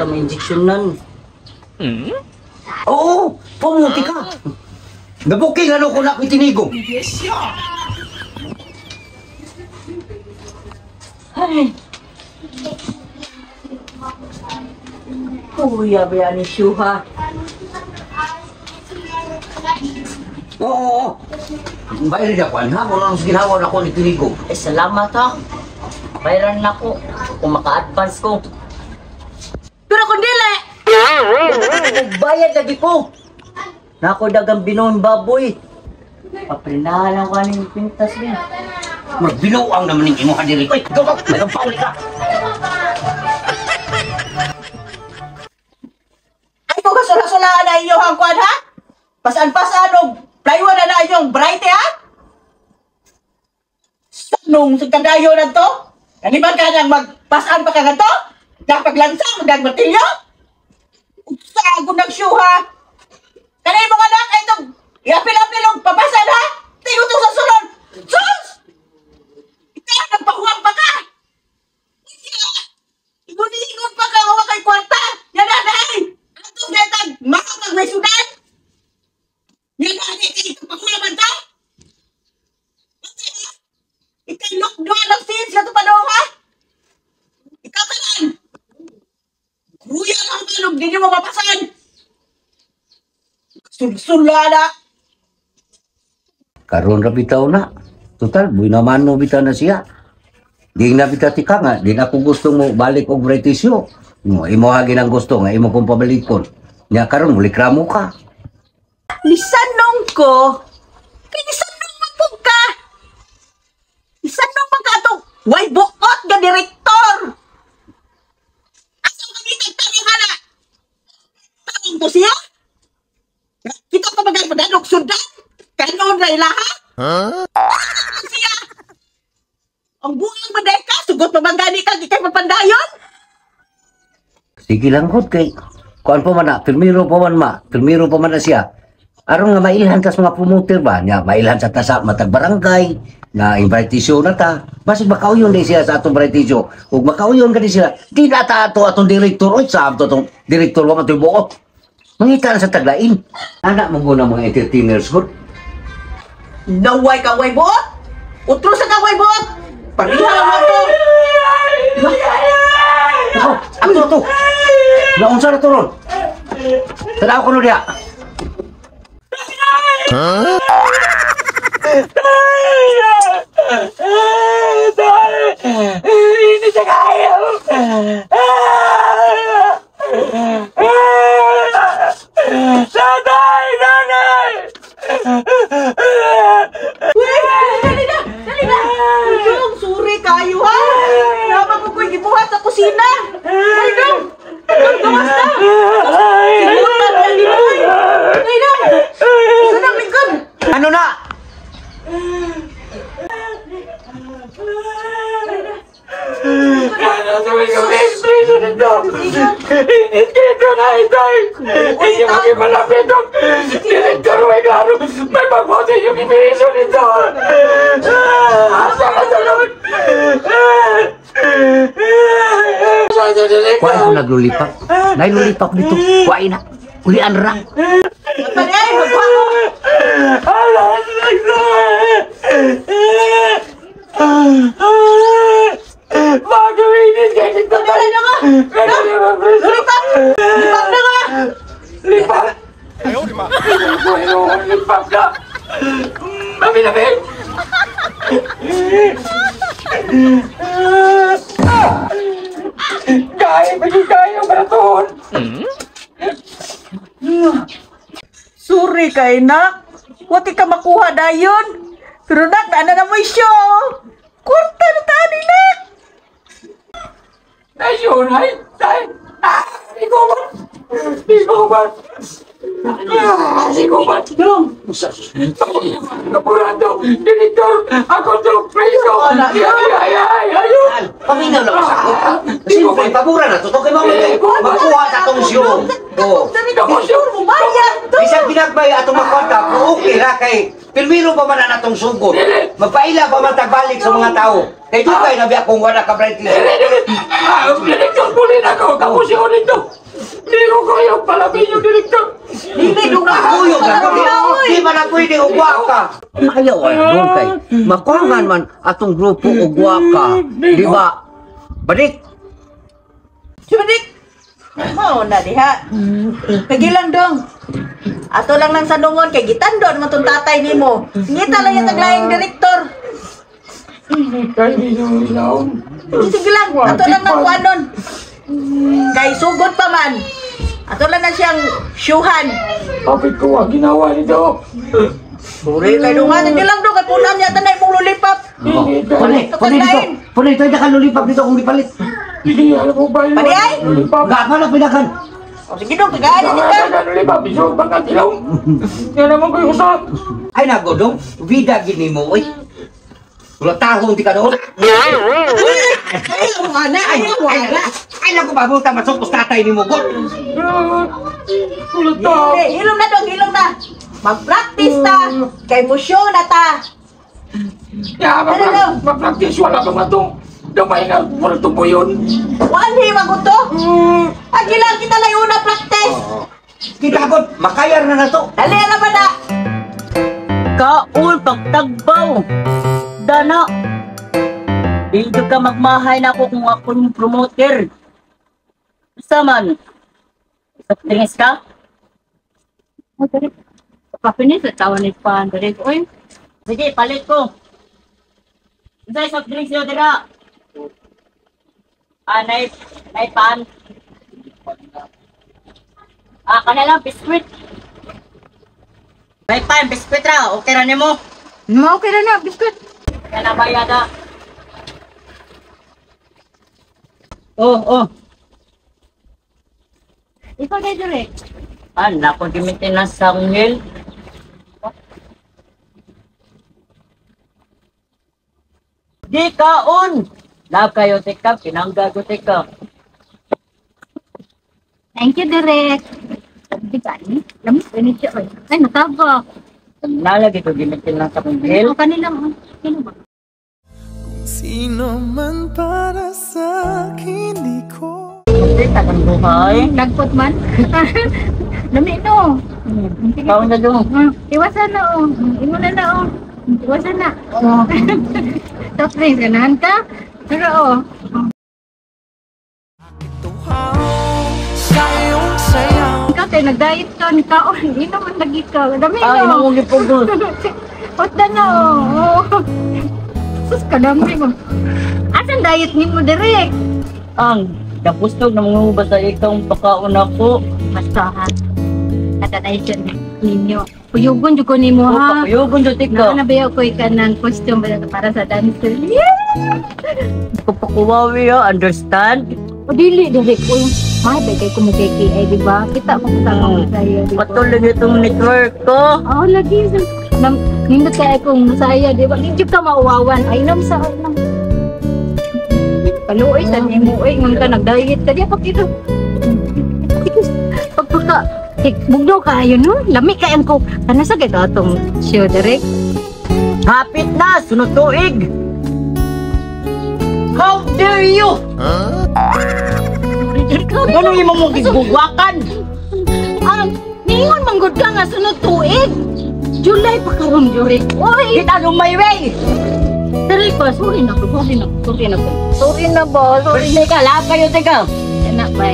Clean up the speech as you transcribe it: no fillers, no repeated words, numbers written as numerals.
ka ma-injeksyonan. Oo, pumuti ka. Nabuking ano ko na itinigo. Yes, siya. Ay. Kuya ba yan ni Shuha? Oo. Bayari na ko, ha? Kung anong ginawa na ko ni Tinigo. Eh, salamat ha. Bayaran na ko. Kung maka-advance ko. Pero kung dili! Bayad lagi ko. Nako dagang binuhing baboy. Paprinahan ko yung pintas niya. Magbinuang naman yung imuha diri. Uy, gawag! Mayroong pauli ka! Ay ko kasula-sulaan na inyong hangkwan ha? Pasan-pasan o plywood na inyong bright ha? Nung sigkadayo na to? Kaniban ka nang magpasan pa ka nga to? Napaglansang, magdagmatilyo? Sago ng syuha! Kanay mga anak, itong iapil-apilog, papasan ha? Tingko to sa sunod! Sus! Ikaw, nagpahuwang pa ka! Igun-igun pa ka, huwag kay kwarta! Yan na, nahay! Atong netag, makapag may sudan! Yan na, ito pahuwaman to! Ikay lockdown ng sins na ito pa daw ha? Ikaw ka lang! Kuya ka ang malog, di niyo mapapasan! Sulsula! Karon ra bitaw na. Total, buhay naman no bitaw na siya. Di na bitaw tika nga, di na ako gusto mo balik og brightisyo. No, imo hagi ng gusto nga, imo kong pabalikon. Nya karon muli kramo ka. Nisanong ko? Kay nisanong mapog ka! Nisanong man ka itong way bukot nga direktor! Asang kami nagtanong hala? Tanong ko siya? Kita ka maganog sundan? Kanon na ilaha? Tanong siya? Ang buang maday ka, sugot mamangani ka, di kay mapandayon? Sige lang hod kay kuan pa man na, pirmiro pa man na siya. Aron nga mailhan tas mga promoter ba nya, mailhan sa tasa matag barangay na invitation na ta. Basig makauyon di siya sa atong brightisyo. Ug makauyon ka di sila, di na ta ato atong direktor oy sa atong direktor wa man toy buot. Mangita na sa taglain. Anak mo guna mga entertainers good. Naway ka way buot? Utro sa ka way buot? Pariha mo to! Ako, ako to. Naunsa na to ron? Tanaw ko no diya. Hindi siya kaya. Tatay! Nanay! Dali na! Dali na! Dong, suri kayo ha! Naman ko ko'y gibuhat sa kusina! Dali dong! Dong, gawas na! Sinutan na ni Boy! Dali na! Isa na, lingkod! Ano na? Sabi ko, preso nito! Init ka ito na ito! Hindi makimalapit ang direktor may klaro! May pagbote yung ipiso nito! Asa ka sunod! Kuha ako naglulipak. Nailulipak dito. Kuha na. Ulian ra. Panay, magbago! Mag-uwinis ka dito! Dali na nga! Lipat! Lipat na nga! Lipat! Lipat na! Mami! Kaya ba na toon? Suri kay nak! Wati ka makuha dayon! Pero nak, naana na mo isyo! Kurta na tani nak! Ayun, ay! Di ko ba? Dong! Kapurado! Direktor! Ako to! Preso! Ayun! Paminaw lang sa ako. Kasi may pabura na to. Kaya makuha sa itong siyo. Oo. Dami ka mo bayad! Bisag ginagbay atong makonta, okay ra kay Pirmiro pa man na natong sugod. Magpaila pa man tagbalik sa mga tao. Kay dugay na biya kung wala ka bright list. Direktor po rin ako. Tapos yung dito. Hindi ko kayo palabing yung direktor. Hindi dong Kuyog na di man na pwede ugwa ka. Ayaw ay doon kay makuangan man atong grupo ugwa ka. Di ba? Balik. Sudik. Mao na diha. Kagilang dong. Ato lang nang sanungon kay gitandon mo tong tatay nimo. Ngita lang yung taglaing direktor. Hindi kayo ilaw. Sige lang, ato lang nang kuanon. Kay sugod pa man. Ato lang na siyang syuhan. Kapit ko ang ginawa nito. Suri kay dungan hindi lang dong kay punan niya tanay mong lulipap. Puli tayo na kalulipap dito kung ipalit. Hindi alam mo ba yun? Padi ay? Gapa na pinakan. O sige dong, tagaan ni ka. Bisog bangkat ilaw. Yan naman ko yung usap. Ay nagodong, vida gini mo, oy. Wala tahong di ka doon. Ay, wala, ay, wala. Ay naku, babuta, masukos tatay ni mo, God. Ulit to. Hilom na dong, hilom na. Mag-practice ta. Kay musyo na ta. Mag-practice wala ba nga itong damay nga puro tubo yun. Wani, maguto. Agi lang kita lang una practice. Kita, God, makayar na to. Dali na ba na? Kaul pagtagbaw. Dana. Hindi ka magmahay na ako kung ako yung promoter. Basta man. Sa tingis ka? O, dali. Kapinis at tawa ni Pan. Dali ko, oy. Sige, palit ko. Isa'y soft drinks yun, dira. Nay Pan. Kanilang biskuit. Nay Pan, biskuit ra. Okay ra nimo. Okay na na, biskuit. Yan ang bayada. Oh. Ikaw na dire. Nako di maintenance sa ngil. Di kaon. Love kayo tika, pinanggago tika. Thank you, Direk. Sabi ka ni, lamis ka ni siya. Ay, nataba. Nalagi to di maintenance sa ngil. Ano kanila mo? Sino ba? Sino man para sa akin, di ko Kasi tagang buhay. Nagpot man? Lami no. Kaon na doon. Iwasan na o. Imo na na o. Iwasan na. Top drinks, ganahan ka? Pero o. sayong sayaw. Ikaw tayo, nag-diet ka. Nikaon. Hindi naman lagi ka. Lami Ay, no. nanguli po doon. Hot na na o. Sus, kadami mo. Asan diet ni mo, Direk? Ang napustog na mga basta ikang pakaon ako. Basta ha. Katanay siya ninyo. Puyugon dyan ko ni mo ha. Kapayugon doon tika. Nabayaw ko ka ng costume para sa dancer. Yeah! Kapakuwawi understand? O dili, Direk ko. Mahal kay kumukiki ay, di ba? Kita mo kita mo sa'yo, di ba? Patuloy itong network ko. Oo, lagi. Nindot kaya kong masaya, di ba? Hindi ka mauwawan. Ay, nam sa nam. Kaluoy, sa niyo mo. Ay, ngang ka nag-diet ka. Di, pagkito. Pagpaka, bugno kayo, no? Lami kayan ko. Ano sa gito itong show, Direk? Hapit na, sunod tuig. How dare you? Ano yung mga gigugwakan? Ningon manggod ka nga sunod tuig. July pa karon, Direk. Oy! Kita lumayway. Direk pa, sorry na ko. Sorry na ba? Sorry na, teka, lahat kayo, teka. Yan na ba?